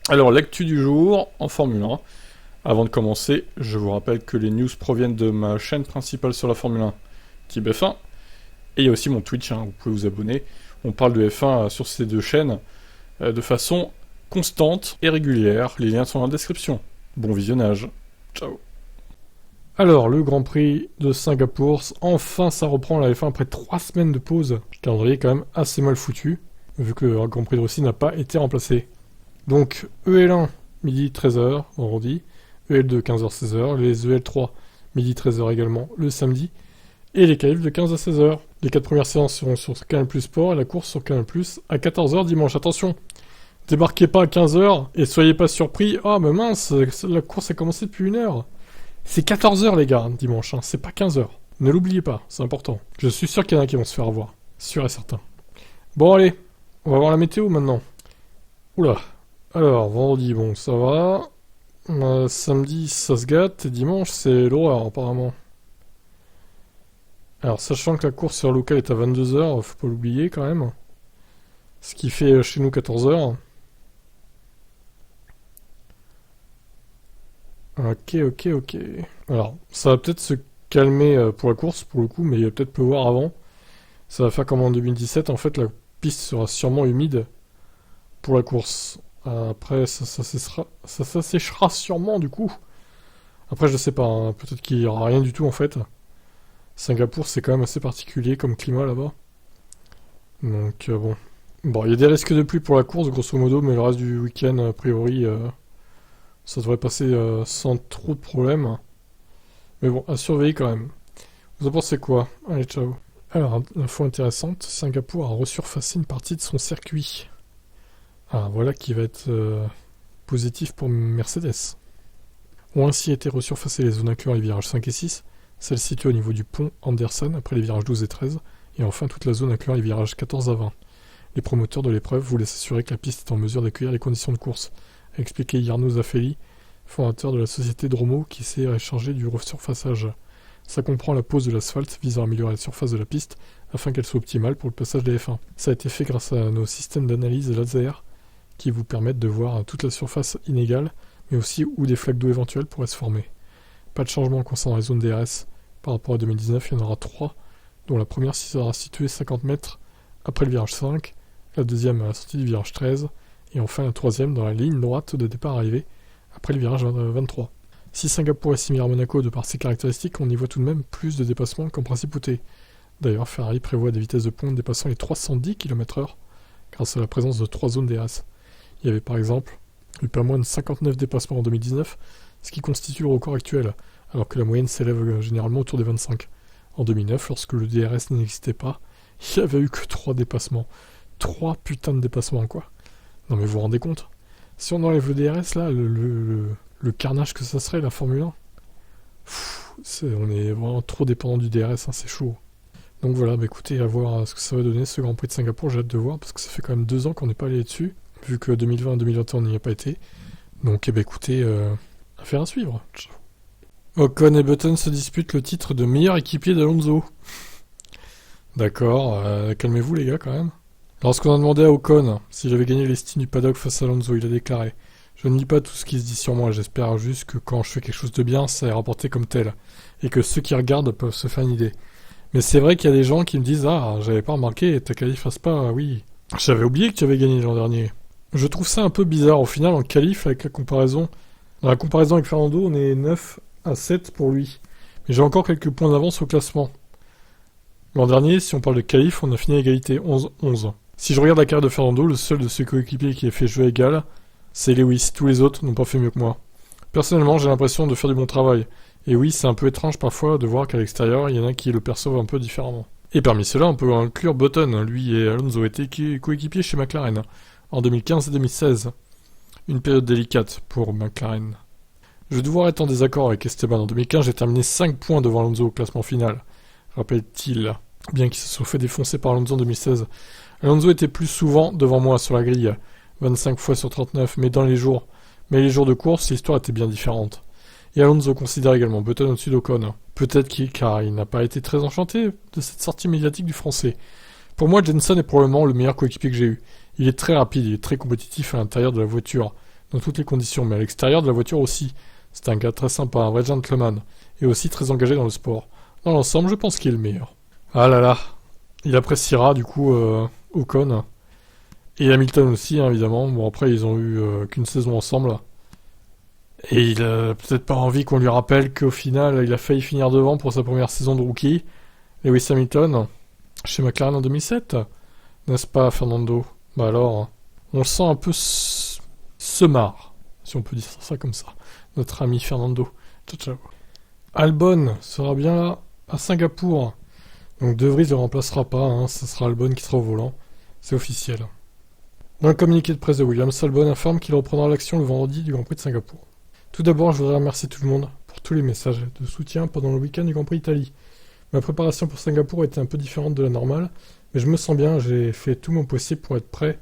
Alors, l'actu du jour en Formule 1. Avant de commencer, je vous rappelle que les news proviennent de ma chaîne principale sur la Formule 1, Type F1. Et il y a aussi mon Twitch, vous pouvez vous abonner. On parle de F1 sur ces deux chaînes de façon constante et régulière. Les liens sont dans la description. Bon visionnage. Ciao. Alors, le Grand Prix de Singapour, enfin ça reprend la F1 après 3 semaines de pause. Le calendrier est quand même assez mal foutu, vu que le Grand Prix de Russie n'a pas été remplacé. Donc, EL1, midi 13h, vendredi. EL2, 15h-16h. Les EL3, midi 13h également, le samedi. Et les qualifs de 15 à 16h. Les 4 premières séances seront sur Canal Plus Sport et la course sur Canal Plus à 14h dimanche. Attention, débarquez pas à 15h et soyez pas surpris. Ah, mais mince, la course a commencé depuis 1h. C'est 14h les gars, dimanche, c'est pas 15h. Ne l'oubliez pas, c'est important. Je suis sûr qu'il y en a qui vont se faire avoir. Sûr et certain. Bon allez, on va voir la météo maintenant. Oula. Alors, vendredi, bon, ça va. Samedi, ça se gâte. Et dimanche, c'est l'horreur, apparemment. Alors, sachant que la course sur local est à 22h, faut pas l'oublier quand même. Ce qui fait chez nous 14h. Ok. Alors, ça va peut-être se calmer pour la course, pour le coup, mais il va peut-être pleuvoir avant. Ça va faire comme en 2017. En fait, la piste sera sûrement humide pour la course. Après, ça s'asséchera sûrement, du coup. Après, je sais pas, peut-être qu'il y aura rien du tout, en fait. Singapour, c'est quand même assez particulier comme climat, là-bas. Donc, bon. Bon, il y a des risques de pluie pour la course, grosso modo, mais le reste du week-end, a priori, ça devrait passer sans trop de problèmes. Mais bon, à surveiller quand même. Vous en pensez quoi? Allez, ciao. Alors, info intéressante, Singapour a resurfacé une partie de son circuit. Ah, voilà qui va être positif pour Mercedes. Ont ainsi été resurfacées les zones incluant les virages 5 et 6, celles situées au niveau du pont Anderson après les virages 12 et 13, et enfin toute la zone incluant les virages 14 à 20. Les promoteurs de l'épreuve voulaient s'assurer que la piste est en mesure d'accueillir les conditions de course, a expliqué Jarno Zaffelli, fondateur de la société Dromo qui s'est chargé du resurfaçage. Ça comprend la pose de l'asphalte visant à améliorer la surface de la piste afin qu'elle soit optimale pour le passage des F1. Ça a été fait grâce à nos systèmes d'analyse laser qui vous permettent de voir toute la surface inégale, mais aussi où des flaques d'eau éventuelles pourraient se former. Pas de changement concernant les zones DRS. Par rapport à 2019, il y en aura 3, dont la première sera située 50 mètres après le virage 5, la deuxième à la sortie du virage 13, et enfin la troisième dans la ligne droite de départ-arrivée, après le virage 23. Si Singapour est similaire à Monaco de par ses caractéristiques, on y voit tout de même plus de dépassements qu'en principauté. D'ailleurs, Ferrari prévoit des vitesses de pointe dépassant les 310 km/h, grâce à la présence de 3 zones DRS. Il y avait par exemple eu pas moins de 59 dépassements en 2019, ce qui constitue le record actuel, alors que la moyenne s'élève généralement autour des 25. En 2009, lorsque le DRS n'existait pas, il n'y avait eu que 3 dépassements. 3 putains de dépassements, quoi. Non mais vous vous rendez compte? Si on enlève le DRS, là, le carnage que ça serait, la Formule 1, on est vraiment trop dépendant du DRS, c'est chaud. Donc voilà, écoutez, à voir ce que ça va donner, ce Grand Prix de Singapour, j'ai hâte de voir, parce que ça fait quand même 2 ans qu'on n'est pas allé dessus, vu que 2020 et 2021 on n'y a pas été. Donc écoutez, affaire à suivre. Ciao. Ocon et Button se disputent le titre de meilleur équipier d'Alonso. D'accord, calmez-vous les gars quand même. Lorsqu'on a demandé à Ocon s'il avait gagné l'estime du paddock face à Alonso, il a déclaré: je ne lis pas tout ce qui se dit sur moi, j'espère juste que quand je fais quelque chose de bien, ça est rapporté comme tel, et que ceux qui regardent peuvent se faire une idée. Mais c'est vrai qu'il y a des gens qui me disent: ah, j'avais pas remarqué, ta qualif à Spa, oui. J'avais oublié que tu avais gagné l'an dernier. Je trouve ça un peu bizarre, au final, en qualif, avec la comparaison. Dans la comparaison avec Fernando, on est 9 à 7 pour lui. Mais j'ai encore quelques points d'avance au classement. L'an dernier, si on parle de qualif, on a fini à égalité 11-11. Si je regarde la carrière de Fernando, le seul de ses coéquipiers qui a fait jeu égal, c'est Lewis. Tous les autres n'ont pas fait mieux que moi. Personnellement, j'ai l'impression de faire du bon travail. Et oui, c'est un peu étrange parfois de voir qu'à l'extérieur, il y en a qui le perçoivent un peu différemment. Et parmi ceux-là, on peut inclure Button. Lui et Alonso étaient coéquipiers chez McLaren en 2015 et 2016. Une période délicate pour McLaren. Je vais devoir être en désaccord avec Esteban. En 2015, j'ai terminé 5 points devant Alonso au classement final, rappelle-t-il, bien qu'il se soit fait défoncer par Alonso en 2016. Alonso était plus souvent devant moi sur la grille, 25 fois sur 39, mais les jours de course, l'histoire était bien différente. Et Alonso considère également Button au-dessus d'Ocon. Peut-être car il n'a pas été très enchanté de cette sortie médiatique du français. Pour moi, Jenson est probablement le meilleur coéquipier que j'ai eu. Il est très rapide, il est très compétitif à l'intérieur de la voiture, dans toutes les conditions, mais à l'extérieur de la voiture aussi. C'est un gars très sympa, un vrai gentleman, et aussi très engagé dans le sport. Dans l'ensemble, je pense qu'il est le meilleur. Ah là là, il appréciera du coup Ocon, et Hamilton aussi, hein, évidemment. Bon, après, ils ont eu qu'une saison ensemble. Et il a peut-être pas envie qu'on lui rappelle qu'au final, il a failli finir devant pour sa première saison de rookie. Lewis Hamilton, chez McLaren en 2007. N'est-ce pas, Fernando? Bah alors, on le sent un peu se marre, si on peut dire ça comme ça. Notre ami Fernando. Ciao, ciao. Albon sera bien là, à Singapour. Donc De Vries ne le remplacera pas, hein, ce sera Albon qui sera au volant. C'est officiel. Dans le communiqué de presse de Williams, Albon informe qu'il reprendra l'action le vendredi du Grand Prix de Singapour. Tout d'abord, je voudrais remercier tout le monde pour tous les messages de soutien pendant le week-end du Grand Prix d'Italie. Ma préparation pour Singapour était un peu différente de la normale, mais je me sens bien, j'ai fait tout mon possible pour être prêt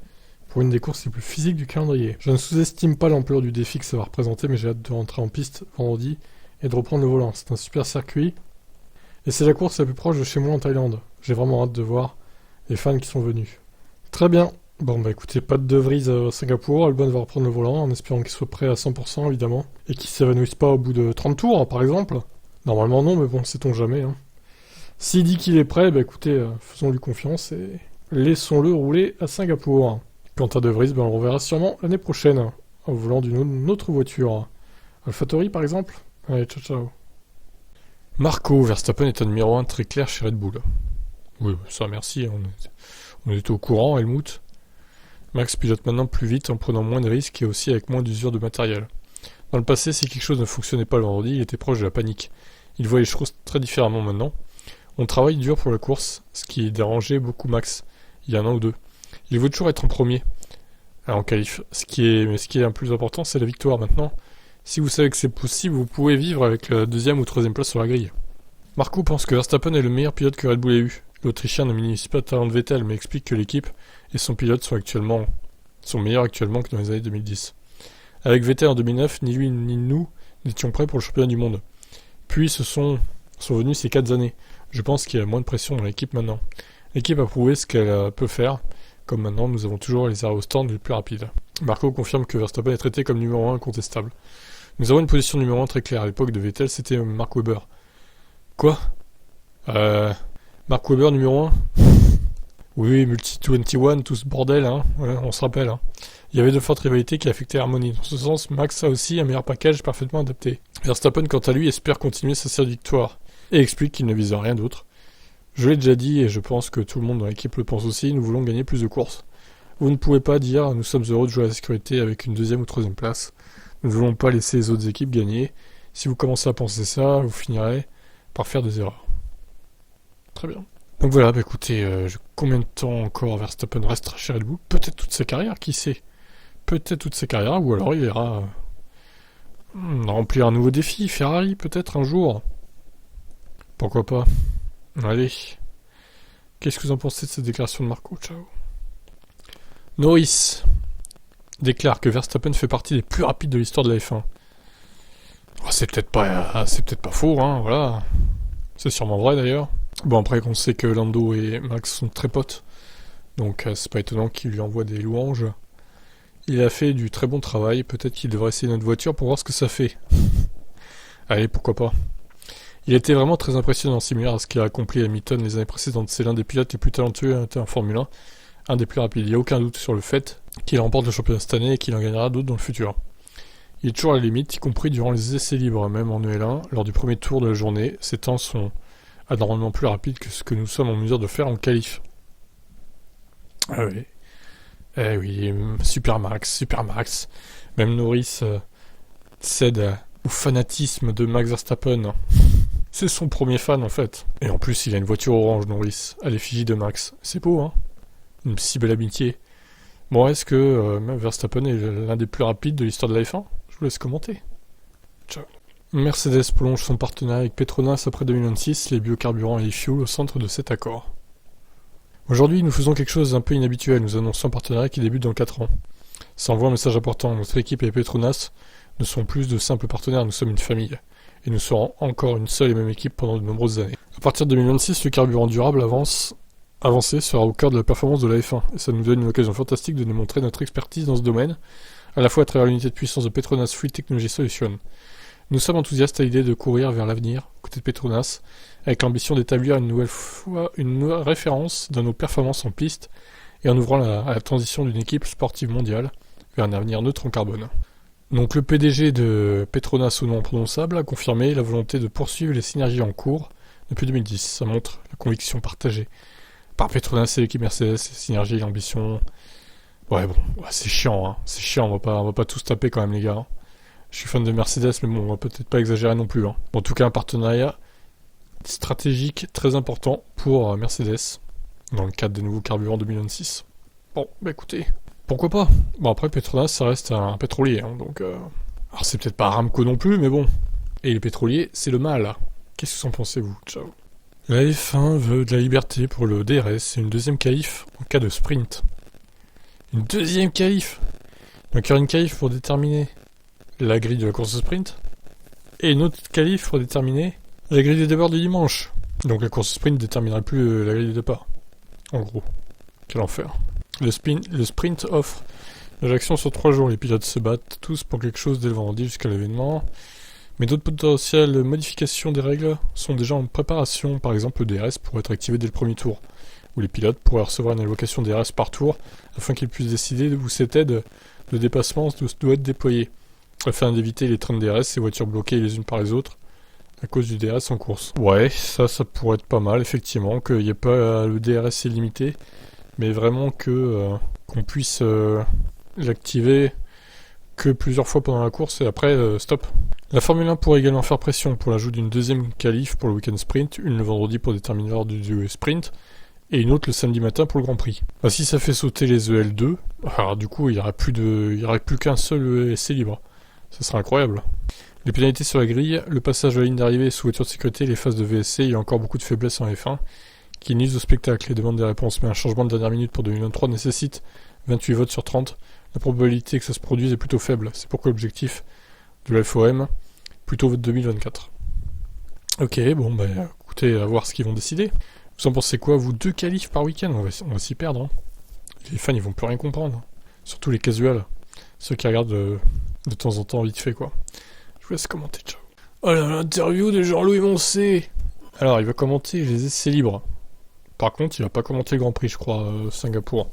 pour une des courses les plus physiques du calendrier. Je ne sous-estime pas l'ampleur du défi que ça va représenter, mais j'ai hâte de rentrer en piste vendredi et de reprendre le volant. C'est un super circuit, et c'est la course la plus proche de chez moi en Thaïlande. J'ai vraiment hâte de voir les fans qui sont venus. Très bien. Bon bah écoutez, pas de Vries à Singapour, Albon va reprendre le volant en espérant qu'il soit prêt à 100% évidemment, et qu'il s'évanouisse pas au bout de 30 tours par exemple. Normalement non, mais bon, sait-on jamais. Hein. S'il dit qu'il est prêt, bah écoutez, faisons-lui confiance et laissons-le rouler à Singapour. Quant à De Vries, ben on le reverra sûrement l'année prochaine, au volant d'une autre voiture. AlphaTauri par exemple. Allez, ciao ciao. Marco Verstappen est un numéro 1 très clair chez Red Bull. Oui, ça merci, on était au courant, Helmut. Max pilote maintenant plus vite en prenant moins de risques et aussi avec moins d'usure de matériel. Dans le passé, si quelque chose ne fonctionnait pas le vendredi, il était proche de la panique. Il voit les choses très différemment maintenant. On travaille dur pour la course, ce qui dérangeait beaucoup Max, il y a un an ou deux. Il veut toujours être en premier, en qualif. Mais ce qui est le plus important, c'est la victoire maintenant. Si vous savez que c'est possible, vous pouvez vivre avec la deuxième ou troisième place sur la grille. Marco pense que Verstappen est le meilleur pilote que Red Bull ait eu. L'Autrichien ne minimise pas le talent de Vettel, mais explique que l'équipe et son pilote sont meilleurs actuellement que dans les années 2010. Avec Vettel en 2009, ni lui ni nous n'étions prêts pour le championnat du monde. Puis sont venues ces 4 années. Je pense qu'il y a moins de pression dans l'équipe maintenant. L'équipe a prouvé ce qu'elle peut faire, comme maintenant nous avons toujours les arrêts au stand les plus rapides. Marco confirme que Verstappen est traité comme numéro 1 incontestable. Nous avons une position numéro 1 très claire. À l'époque de Vettel, c'était Mark Webber. Quoi Mark Webber numéro 1 Oui, Multi-21, tout ce bordel, hein. Ouais, on se rappelle. Hein. Il y avait de fortes rivalités qui affectaient l'harmonie. Dans ce sens, Max a aussi un meilleur package parfaitement adapté. Verstappen, quant à lui, espère continuer sa série de victoires et explique qu'il ne vise rien d'autre. Je l'ai déjà dit et je pense que tout le monde dans l'équipe le pense aussi, nous voulons gagner plus de courses. Vous ne pouvez pas dire nous sommes heureux de jouer à la sécurité avec une deuxième ou troisième place. Nous ne voulons pas laisser les autres équipes gagner. Si vous commencez à penser ça, vous finirez par faire des erreurs. Très bien. Donc voilà, bah écoutez, combien de temps encore Verstappen restera chez Red Bull? Peut-être toute sa carrière, qui sait? Peut-être toute sa carrière, ou alors il ira remplir un nouveau défi, Ferrari peut-être un jour. Pourquoi pas? Allez. Qu'est-ce que vous en pensez de cette déclaration de Marco? Ciao. Norris déclare que Verstappen fait partie des plus rapides de l'histoire de la F1. Oh, c'est peut-être pas faux, hein, voilà. C'est sûrement vrai d'ailleurs. Bon, après, on sait que Lando et Max sont très potes, donc c'est pas étonnant qu'il lui envoie des louanges. Il a fait du très bon travail, peut-être qu'il devrait essayer notre voiture pour voir ce que ça fait. Allez, pourquoi pas. Il était vraiment très impressionnant, similaire à ce qu'a accompli Hamilton les années précédentes. C'est l'un des pilotes les plus talentueux en Formule 1, un des plus rapides. Il n'y a aucun doute sur le fait qu'il remporte le championnat cette année et qu'il en gagnera d'autres dans le futur. Il est toujours à la limite, y compris durant les essais libres, même en EL1, lors du premier tour de la journée. Ses temps sont anormalement plus rapides que ce que nous sommes en mesure de faire en qualif. Ah oui. Eh oui, Super Max. Même Norris cède au fanatisme de Max Verstappen. C'est son premier fan en fait. Et en plus, il a une voiture orange, Norris, à l'effigie de Max. C'est beau, hein? Une si belle amitié. Bon, est-ce que Verstappen est l'un des plus rapides de l'histoire de la F1? Je vous laisse commenter. Ciao. Mercedes prolonge son partenariat avec Petronas après 2026, les biocarburants et e-fuel au centre de cet accord. Aujourd'hui, nous faisons quelque chose d'un peu inhabituel, nous annonçons un partenariat qui débute dans 4 ans. Ça envoie un message important, notre équipe et Petronas ne sont plus de simples partenaires, nous sommes une famille. Et nous serons encore une seule et même équipe pendant de nombreuses années. À partir de 2026, le carburant durable avancé sera au cœur de la performance de la F1, et ça nous donne une occasion fantastique de démontrer notre expertise dans ce domaine, à la fois à travers l'unité de puissance de Petronas Fluid Technology Solutions. Nous sommes enthousiastes à l'idée de courir vers l'avenir, côté de Petronas, avec l'ambition d'établir une nouvelle référence dans nos performances en piste et en ouvrant à la transition d'une équipe sportive mondiale vers un avenir neutre en carbone. Donc le PDG de Petronas au nom imprononçable a confirmé la volonté de poursuivre les synergies en cours depuis 2010. Ça montre la conviction partagée par Petronas et l'équipe Mercedes, ces synergies et l'ambition. Ouais bon, c'est chiant, hein. C'est chiant, on va pas tous taper quand même les gars. Hein. Je suis fan de Mercedes, mais bon, on va peut-être pas exagérer non plus. Hein. En tout cas, un partenariat stratégique très important pour Mercedes dans le cadre des nouveaux carburants 2026. Bon, bah écoutez, pourquoi pas. Bon après Petronas ça reste un pétrolier, hein, donc alors c'est peut-être pas Aramco non plus, mais bon. Et les pétroliers, c'est le mal. Qu'est-ce que vous en pensez vous? Ciao. La F1 veut de la liberté pour le DRS et une deuxième qualif en cas de sprint. Une deuxième qualif. Donc il y aura une qualif pour déterminer la grille de la course de sprint et une autre qualif pour déterminer la grille des départs du dimanche. Donc la course de sprint ne déterminera plus la grille de départ. En gros. Quel enfer. Le sprint offre l'action sur 3 jours. Les pilotes se battent tous pour quelque chose dès le vendredi jusqu'à l'événement. Mais d'autres potentielles modifications des règles sont déjà en préparation. Par exemple, le DRS pourrait être activé dès le premier tour, où les pilotes pourraient recevoir une allocation DRS par tour afin qu'ils puissent décider où cette aide de dépassement doit être déployée, afin d'éviter les trains de DRS et voitures bloquées les unes par les autres à cause du DRS en course. Ouais, ça pourrait être pas mal, effectivement, qu'il n'y ait pas le DRS illimité, mais vraiment qu'on puisse l'activer que plusieurs fois pendant la course et après stop. La Formule 1 pourrait également faire pression pour l'ajout d'une deuxième qualif pour le week-end sprint, une le vendredi pour déterminer l'ordre du sprint, et une autre le samedi matin pour le Grand Prix. Bah, si ça fait sauter les EL2, alors du coup il n'y aurait plus qu'un seul essai libre. Ça serait incroyable. Les pénalités sur la grille, le passage à la ligne d'arrivée sous voiture de sécurité, les phases de VSC, il y a encore beaucoup de faiblesses en F1 qui nuisent au spectacle et demandent des réponses, mais un changement de dernière minute pour 2023 nécessite 28 votes sur 30. La probabilité que ça se produise est plutôt faible, c'est pourquoi l'objectif de la FOM, plutôt vote 2024. Ok, bon bah écoutez, à voir ce qu'ils vont décider. Vous en pensez quoi, vous? 2 qualifs par week-end, on va s'y perdre. Hein. Les fans ils vont plus rien comprendre, surtout les casuals, ceux qui regardent de temps en temps vite fait quoi. Je vous laisse commenter, ciao. Oh là, l'interview de Jean-Louis Moncé. Alors, il va commenter les essais libres. Par contre, il va pas commenter le Grand Prix, je crois, Singapour.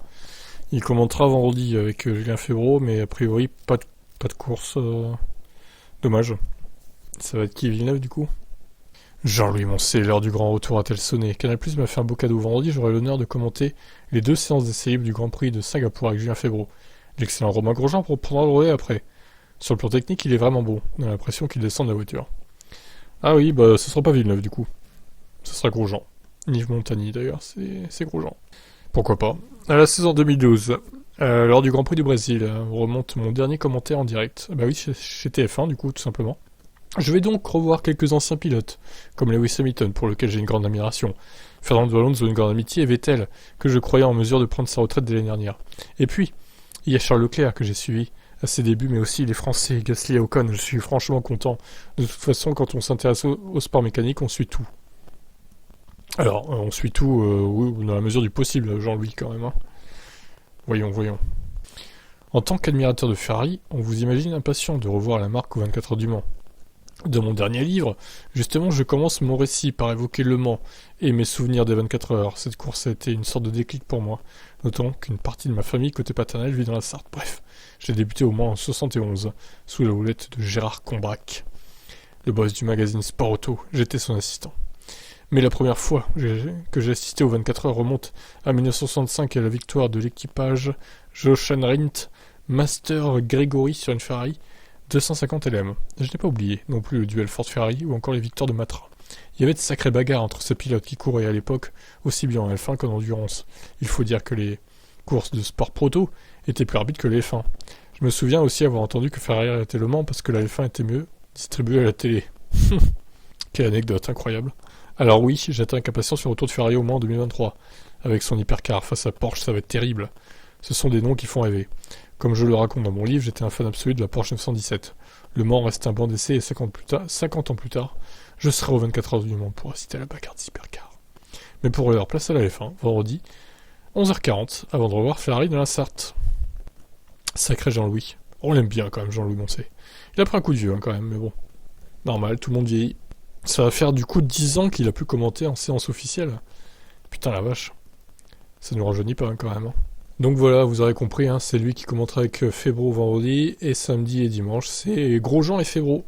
Il commentera vendredi avec Julien Febvreau, mais a priori, pas de course. Dommage. Ça va être qui, Villeneuve, du coup? Jean-Louis Moncé, l'heure du grand retour a-t-elle sonné? Canal+ m'a fait un beau cadeau. Vendredi, j'aurai l'honneur de commenter les 2 séances d'essais libres du Grand Prix de Singapour avec Julien Febvreau. L'excellent Romain Grosjean prendra le relais après. Sur le plan technique, il est vraiment bon. On a l'impression qu'il descend de la voiture. Ah oui, bah ce sera pas Villeneuve du coup. Ce sera Grosjean. Yves Montagny d'ailleurs, c'est Grosjean. Pourquoi pas. À la saison 2012, lors du Grand Prix du Brésil, remonte mon dernier commentaire en direct. Bah oui, chez TF1 du coup, tout simplement. Je vais donc revoir quelques anciens pilotes, comme Lewis Hamilton, pour lequel j'ai une grande admiration, Fernando Alonso, une grande amitié, et Vettel, que je croyais en mesure de prendre sa retraite dès l'année dernière. Et puis, il y a Charles Leclerc que j'ai suivi à ses débuts, mais aussi les Français, Gasly et Ocon. Je suis franchement content. De toute façon, quand on s'intéresse au sport mécanique, on suit tout. Alors, on suit tout, oui, dans la mesure du possible, Jean-Louis, quand même. Hein. Voyons. En tant qu'admirateur de Ferrari, on vous imagine impatient de revoir la marque aux 24 heures du Mans. Dans mon dernier livre, justement, je commence mon récit par évoquer Le Mans et mes souvenirs des 24 heures. Cette course a été une sorte de déclic pour moi, notant qu'une partie de ma famille côté paternel vit dans la Sarthe. Bref, j'ai débuté au Mans en 71, sous la houlette de Gérard Combrac, le boss du magazine Sport Auto. J'étais son assistant. Mais la première fois que j'ai assisté aux 24 heures remonte à 1965 et à la victoire de l'équipage Jochen Rindt, Master Gregory sur une Ferrari 250 LM. Je n'ai pas oublié non plus le duel Ford-Ferrari ou encore les victoires de Matra. Il y avait de sacrées bagarres entre ces pilotes qui couraient à l'époque aussi bien en F1 qu'en endurance. Il faut dire que les courses de sport proto étaient plus rapides que les F1. Je me souviens aussi avoir entendu que Ferrari arrêtait Le Mans parce que la F1 était mieux distribuée à la télé. Quelle anecdote incroyable. Alors oui, j'attends avec impatience sur le retour de Ferrari au Mans en 2023. Avec son hypercar face à Porsche, ça va être terrible. Ce sont des noms qui font rêver. Comme je le raconte dans mon livre, j'étais un fan absolu de la Porsche 917. Le Mans reste un banc d'essai et 50 ans plus tard, je serai aux 24 heures du Mans pour assister à la bagarre des hypercars. Mais pour l'heure, place à la F1, vendredi, 11h40, avant de revoir Ferrari dans la Sarthe. Sacré Jean-Louis. On l'aime bien quand même, Jean-Louis Moncey. Il a pris un coup de vieux quand même, mais bon. Normal, tout le monde vieillit. Ça va faire du coup 10 ans qu'il a pu commenter en séance officielle. Putain la vache. Ça nous rajeunit pas quand même. Donc voilà, vous aurez compris, c'est lui qui commentera avec Febro vendredi, et samedi et dimanche, c'est Grosjean et Febro.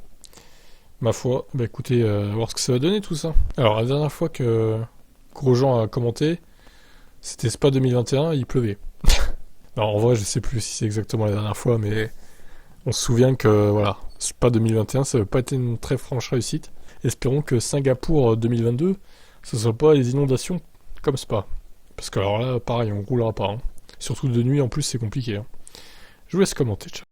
Ma foi, écoutez, on va voir ce que ça va donner tout ça. Alors la dernière fois que Grosjean a commenté, c'était Spa 2021, il pleuvait. Non, en vrai, je sais plus si c'est exactement la dernière fois, mais on se souvient que voilà, Spa 2021, ça n'a pas été une très franche réussite. Espérons que Singapour 2022, ce ne soit pas les inondations comme Spa. Parce que alors là, pareil, on roulera pas. Surtout de nuit, en plus, c'est compliqué. Je vous laisse commenter, ciao.